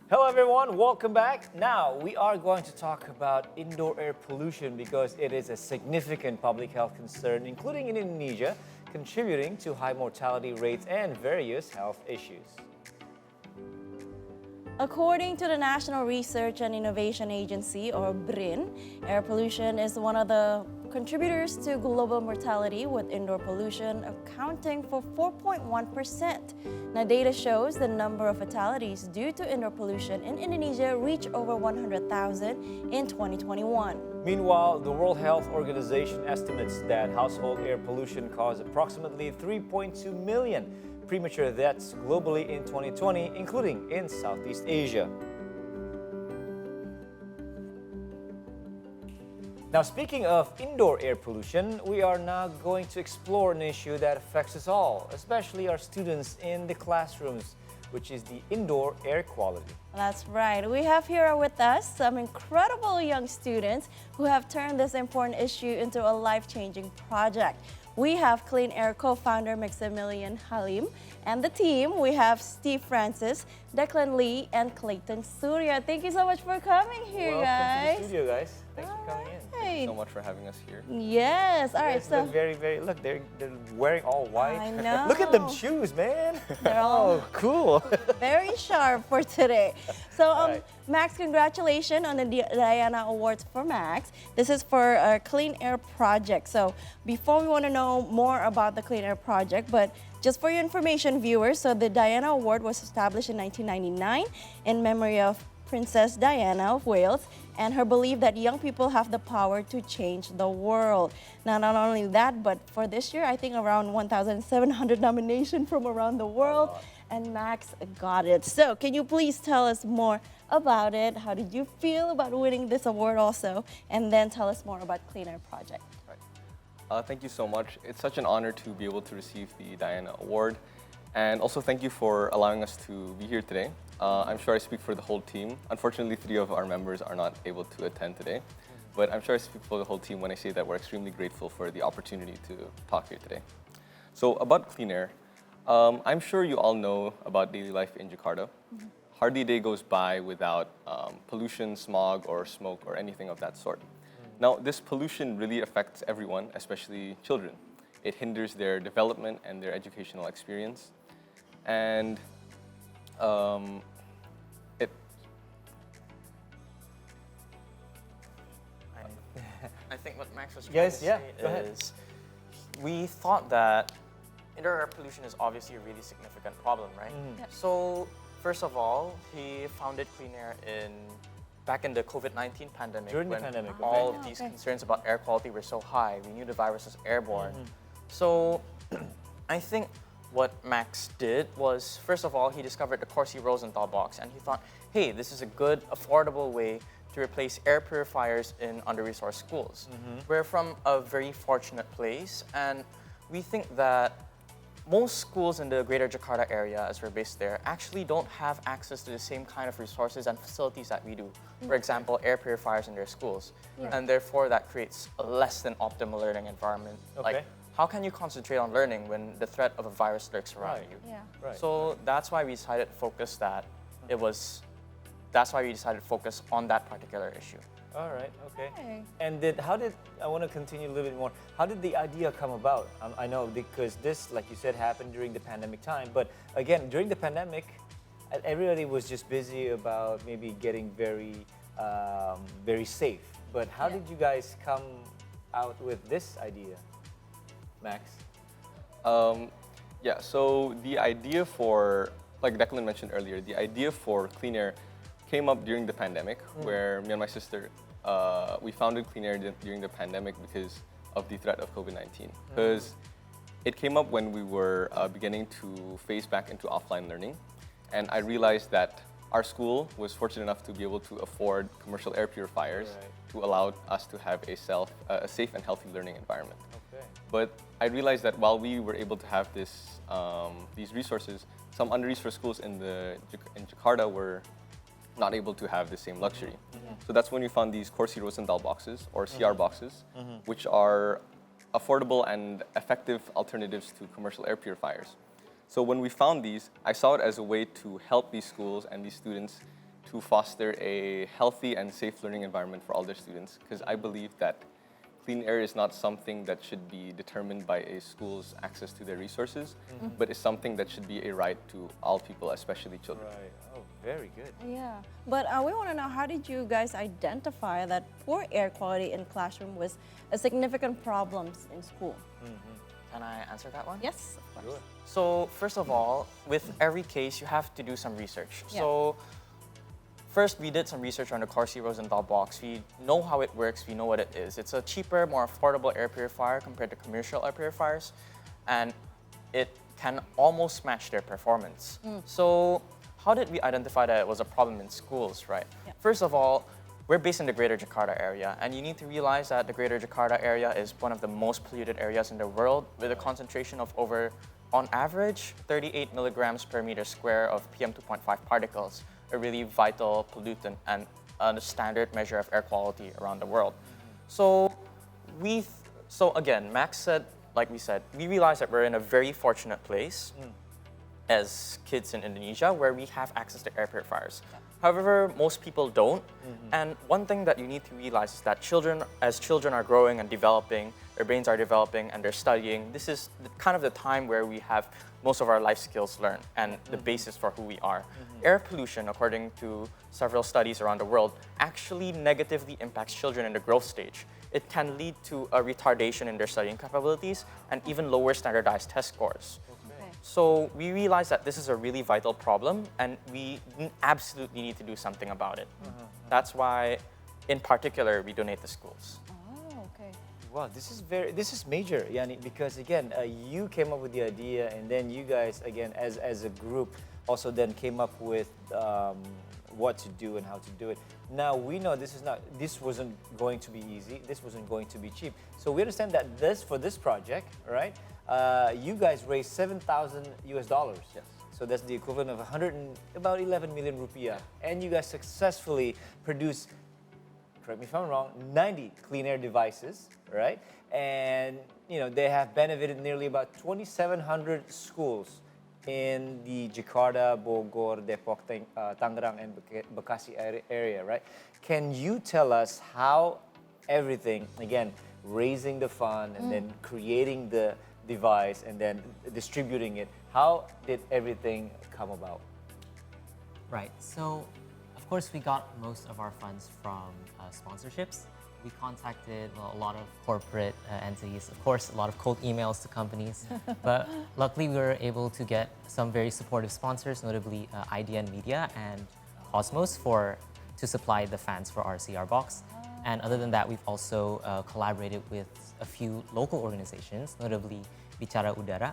Hello everyone, welcome back. Now we are going to talk about indoor air pollution because it is a significant public health concern, including in Indonesia, contributing to high mortality rates and various health issues. According to the National Research and Innovation Agency, or BRIN, air pollution is one of the contributors to global mortality, with indoor pollution accounting for 4.1%. Now, data shows the number of fatalities due to indoor pollution in Indonesia reached over 100,000 in 2021. Meanwhile, the World Health Organization estimates that household air pollution caused approximately 3.2 million premature deaths globally in 2020, including in Southeast Asia. Now, speaking of indoor air pollution, we are now going to explore an issue that affects us all, especially our students in the classrooms, which is the indoor air quality. That's right. We have here with us some incredible young students who have turned this important issue into a life-changing project. We have Klinair co-founder Maximilian Halim, and the team, we have Steve Francis, Declan Lee, and Clayton Surya. Thank you so much for coming here, Welcome guys. to the studio, guys. Thanks for coming in. Thank you so much for having us here. Yes, all right. Yes, So look look, they're wearing all white. I know. Look at them shoes, man. They're all Oh, cool. very sharp for today. So, Right. Max, congratulations on the Diana Awards for Max. This is for our Clean Air project. So, before we want to know more about the Clean Air project, but just for your information, viewers, so the Diana Award was established in 1999 in memory of Princess Diana of Wales and her belief that young people have the power to change the world. Now, not only that, but for this year, I think around 1,700 nominations from around the world, and Max got it. So, can you please tell us more about it? How did you feel about winning this award also? And then tell us more about Clean Air Project. Thank you so much. It's such an honor to be able to receive the Diana Award. And also thank you for allowing us to be here today. I'm sure I speak for the whole team. Unfortunately, 3 of our members are not able to attend today. But I'm sure I speak for the whole team when I say that we're extremely grateful for the opportunity to talk here today. So about Clean Air, I'm sure you all know about daily life in Jakarta. Hardly a day goes by without pollution, smog, or smoke, or anything of that sort. Now, this pollution really affects everyone, especially children. It hinders their development and their educational experience. And I think what Max was trying Yes, to yeah, say go ahead. is we thought that indoor air pollution is obviously a really significant problem, right? Yep. So first of all, he founded Klinair back in the COVID-19 pandemic. During the when pandemic, okay. all of Oh, these okay. concerns about air quality were so high. We knew the virus was airborne. So I think what Max did was, first of all, he discovered the Corsi-Rosenthal box, and he thought, hey, this is a good, affordable way to replace air purifiers in under-resourced schools. We're from a very fortunate place, and we think that most schools in the greater Jakarta area, as we're based there, actually don't have access to the same kind of resources and facilities that we do. For example, air purifiers in their schools. And therefore, that creates a less than optimal learning environment. Okay. Like, how can you concentrate on learning when the threat of a virus lurks around Right. you? Yeah. Right. So that's why we decided to focus that's why we decided to focus on that particular issue. All right, okay. Okay. And I want to continue a little bit more. How did the idea come about? I know because this, like you said, happened during the pandemic time. But again, during the pandemic, everybody was just busy about maybe getting very safe. But how did you guys come out with this idea, Max? Yeah, so the idea for, like Declan mentioned earlier, the idea for Clean Air came up during the pandemic, where me and my sister, we founded Clean Air during the pandemic because of the threat of COVID-19. Because it came up when we were beginning to phase back into offline learning. And I realized that our school was fortunate enough to be able to afford commercial air purifiers to allow us to have a safe and healthy learning environment. Okay. But I realized that while we were able to have these resources, some under-resourced schools in Jakarta were not able to have the same luxury. So that's when we found these Corsi-Rosenthal boxes, or CR boxes, which are affordable and effective alternatives to commercial air purifiers. So when we found these, I saw it as a way to help these schools and these students to foster a healthy and safe learning environment for all their students, because I believe that clean air is not something that should be determined by a school's access to their resources, but is something that should be a right to all people, especially children. Right. Oh, very good. Yeah, but we want to know, how did you guys identify that poor air quality in classroom was a significant problem in school? Can I answer that one? Yes, of course. Sure. So first of all, with every case, you have to do some research. Yeah. So first, we did some research on the Corsi-Rosenthal box. We know how it works. We know what it is. It's a cheaper, more affordable air purifier compared to commercial air purifiers, and it can almost match their performance. So how did we identify that it was a problem in schools, right? Yeah. First of all, we're based in the Greater Jakarta area, and you need to realize that the Greater Jakarta area is one of the most polluted areas in the world, with a concentration of over, on average, 38 milligrams per meter square of PM 2.5 particles, a really vital pollutant and a standard measure of air quality around the world. So again, Max said, like we said, we realize that we're in a very fortunate place as kids in Indonesia, where we have access to air purifiers. However, most people don't. And one thing that you need to realize is that as children are growing and developing, their brains are developing and they're studying, this is kind of the time where we have most of our life skills learned and the basis for who we are. Air pollution, according to several studies around the world, actually negatively impacts children in the growth stage. It can lead to a retardation in their studying capabilities and even lower standardized test scores. So we realized that this is a really vital problem, and we absolutely need to do something about it. That's why, in particular, we donate to schools. Oh, okay. Wow, this is major, Yani, because again, you came up with the idea, and then you guys, again, as a group, also then came up with what to do and how to do it. Now we know this wasn't going to be easy. This wasn't going to be cheap. So we understand that for this project, right? You guys raised $7,000 US. Yes. So that's the equivalent of about 11 million rupiah. And you guys successfully produced, correct me if I'm wrong, 90 clean air devices, right? And they have benefited nearly about 2,700 schools in the Jakarta, Bogor, Depok, Tangerang, and Bekasi area, right? Can you tell us how everything, again, raising the fund and then creating the device and then distributing it, how did everything come about? Right, so of course we got most of our funds from sponsorships. We contacted a lot of corporate entities, of course a lot of cold emails to companies, but luckily we were able to get some very supportive sponsors, notably IDN Media and Cosmos to supply the fans for our CR box. And other than that, we've also collaborated with a few local organizations, notably Bicara Udara,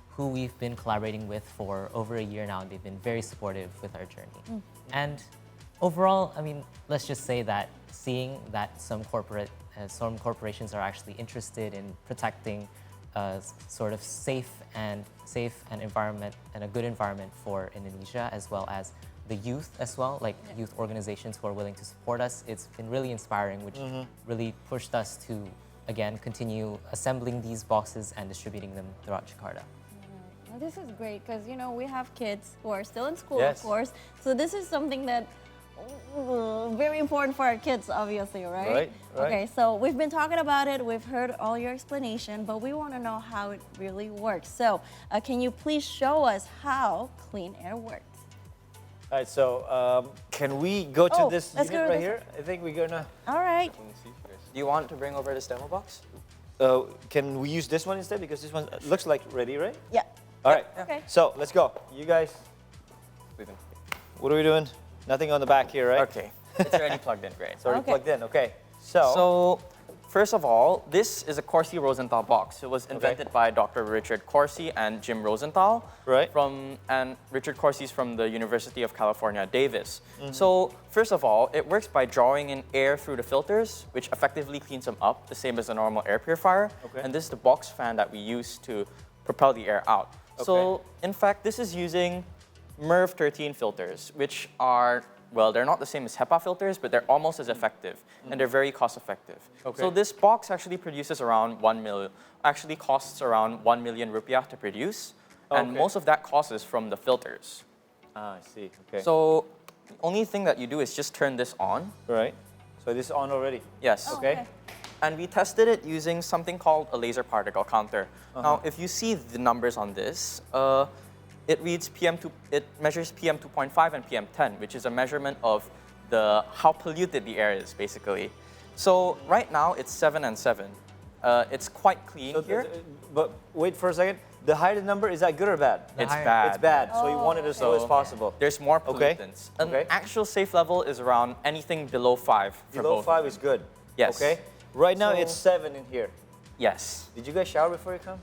who we've been collaborating with for over a year now, and they've been very supportive with our journey. And overall, I mean, let's just say that seeing that some corporations are actually interested in protecting a sort of safe and environment and a good environment for Indonesia, as well as the youth as well, like youth organizations who are willing to support us. It's been really inspiring, which really pushed us to, again, continue assembling these boxes and distributing them throughout Jakarta. Well, this is great because, we have kids who are still in school, Yes. of course. So this is something that very important for our kids, obviously, right? Right. Okay, so we've been talking about it. We've heard all your explanation, but we want to know how it really works. So can you please show us how clean air works? All right, so can we go to this let's unit go to right this here? I think we're gonna. All right. Let me see if you guys. Do you want to bring over this demo box? Can we use this one instead? Because this one looks like ready, right? Yeah. All right. Okay. So let's go. You guys, Leave them. what are we doing? Nothing on the back here, right? Okay, it's already plugged in, great. It's already Okay. plugged in. Okay. So. So, first of all, this is a Corsi-Rosenthal box. It was invented by Dr. Richard Corsi and Jim Rosenthal. Right. And Richard Corsi is from the University of California, Davis. So, first of all, it works by drawing in air through the filters, which effectively cleans them up, the same as a normal air purifier. Okay. And this is the box fan that we use to propel the air out. So, in fact, this is using MERV 13 filters, which are, well, they're not the same as HEPA filters, but they're almost as effective, and they're very cost effective. Okay. So this box actually produces around 1 million, actually costs around 1 million rupiah to produce, and Okay. most of that cost is from the filters. I see. Okay. So The only thing that you do is just turn this on. Right. So this is on already. Yes. Oh, Okay. And we tested it using something called a laser particle counter. Now, if you see the numbers on this, it measures PM 2.5 and PM 10, which is a measurement of how polluted the air is, basically. So right now it's 7 and 7. It's quite clean So here. but wait for a second. The higher the number, is that good or bad? The It's higher- bad. It's bad. So you want it as low as So- possible. There's more Okay. pollutants. An Okay. actual safe level is around anything below 5 for Below both. 5 is good. Yes. Okay. Right now So- it's 7 in here. Yes. Did you guys shower before you come?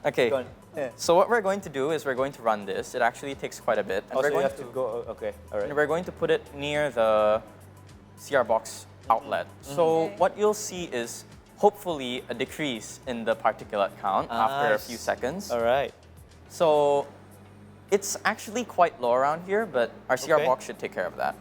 Okay. Go on. Yeah. So what we're going to do is we're going to run this. It actually takes quite a bit. And Oh, we're so you going have to go. Okay. All right. And we're going to put it near the CR box outlet. So Okay. what you'll see is hopefully a decrease in the particulate count after a few Nice. seconds. All right. So it's actually quite low around here, but our CR Okay. box should take care of that.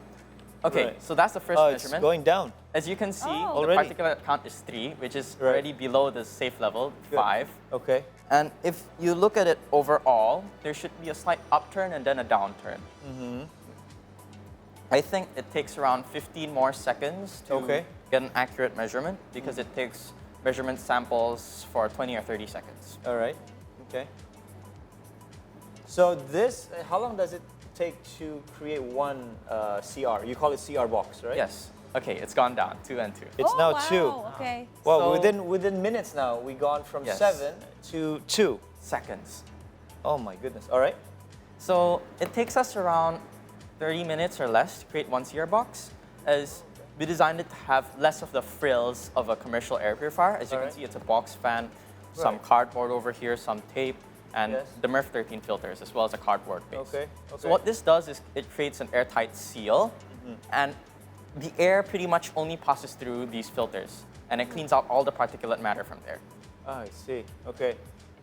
Okay, Right. so that's the first Oh, it's measurement. going down. As you can see, Oh. the Already. particulate count is 3, which is Right. already below the safe level, Good. 5. Okay. And if you look at it overall, there should be a slight upturn and then a downturn. I think it takes around 15 more seconds to Okay. get an accurate measurement because it takes measurement samples for 20 or 30 seconds. All right. Okay. So this, how long does it take to create one CR? You call it CR box, right? Yes. Okay, it's gone down, 2 and 2. It's Oh, now wow. 2. Okay. Well, So- within minutes now, we gone from Yes. 7 to 2. Seconds. Oh my goodness. All right. So it takes us around 30 minutes or less to create one CR box, as we designed it to have less of the frills of a commercial air purifier. As you can Alright. see, it's a box fan, some Right. cardboard over here, some tape, and Yes. the MERV 13 filters, as well as a cardboard base. Okay. So what this does is it creates an airtight seal, and the air pretty much only passes through these filters, and it cleans out all the particulate matter from there. Ah, I see. Okay.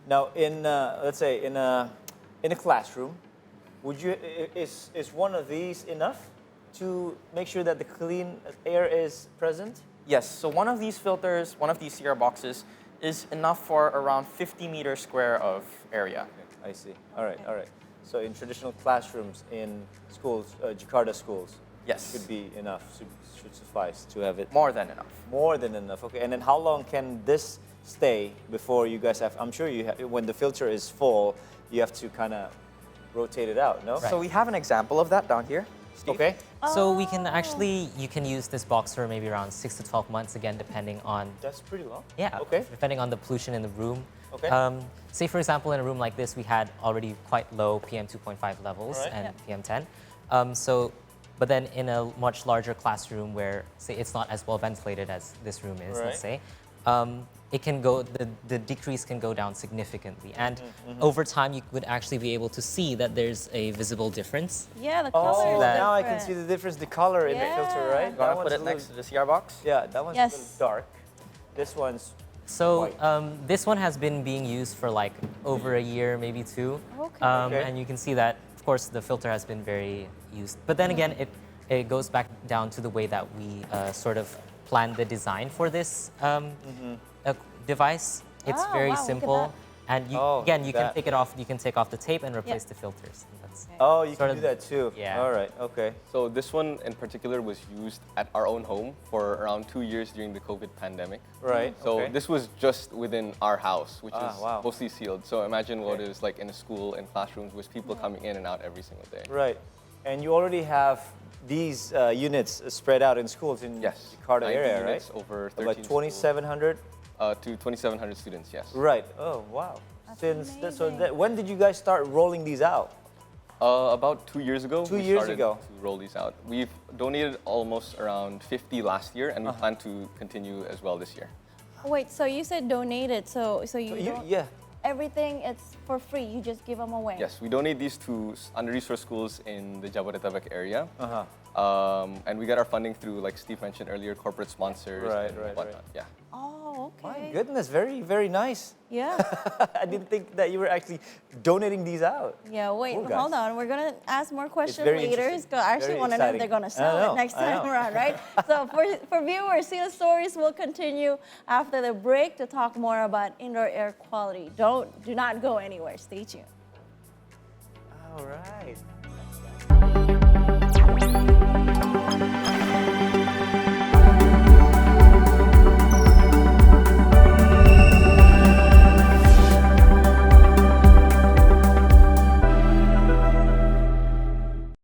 Now, let's say in a classroom, would you is one of these enough to make sure that the clean air is present? Yes, so one of these filters, one of these CR boxes, is enough for around 50 meters square of area. I see. All right. All right. So in traditional classrooms in schools, Jakarta schools, Yes, should be enough. Should suffice to have it. more than enough. More than enough. Okay. And then how long can this stay before you guys have? I'm sure you have, when the filter is full, you have to kind of rotate it out. No. So we have an example of that down here. Steve. Okay. So we can actually, you can use this box for maybe around 6 to 12 months, again, depending on, That's pretty long. yeah, Okay. depending on the pollution in the room. Okay. Say, for example, in a room like this, we had already quite low PM 2.5 levels Right. and PM 10. But then in a much larger classroom where, say, it's not as well ventilated as this room is, let's say, it can go, the decrease can go down significantly. And over time, you would actually be able to see that there's a visible difference. Yeah, the color Oh, is now I can different. see the difference, the color in the filter, Yeah. right? You want to put one's it a next little- to the CR box? Yeah, that one's Yes. a little dark. This one's So White. this one has been being used for like over a year, maybe 2. Okay. Okay. And you can see that, of course, the filter has been very used. But then again, it goes back down to the way that we sort of planned the design for this device. It's Oh, very wow, look at simple. that. And you, Oh, again, you can that. take it off. You can take off the tape and replace Yeah. the filters. And that's, Oh, you Sort can of- do that too. yeah. All right. Okay. So this one in particular was used at our own home for around 2 years during the COVID pandemic. Right. So okay. this was just within our house, which Ah, is wow. mostly sealed. So imagine what Okay. it is like in a school and classrooms with people coming in and out every single day. Right. And you already have these units spread out in schools in Yes. Jakarta 90 area, units right? over 13 About 2,700. to 2,700 students, yes. Right. Oh, wow. That's So amazing. when did you guys start rolling these out? About 2 years ago, 2 we years started ago. to roll these out. We've donated almost around 50 last year, and we plan to continue as well this year. Wait, so you said donated, so you, So don't, yeah. everything it's for free. You just give them away. Yes, we donate these to under-resourced schools in the Jabodetabek area. Uh-huh. And we get our funding through, like Steve mentioned earlier, corporate sponsors Right, and right, whatnot. Yeah. Oh, My okay. goodness, very, very nice. Yeah. I didn't think that you were actually donating these out. Yeah, wait, Cool, guys. hold on. We're going to ask more questions very later. interesting. Because I actually Very want to know if exciting. they're going to I sell know, it next I time know. around, right? So for viewers, seal stories will continue after the break to talk more about indoor air quality. Do not go anywhere. Stay tuned. All right.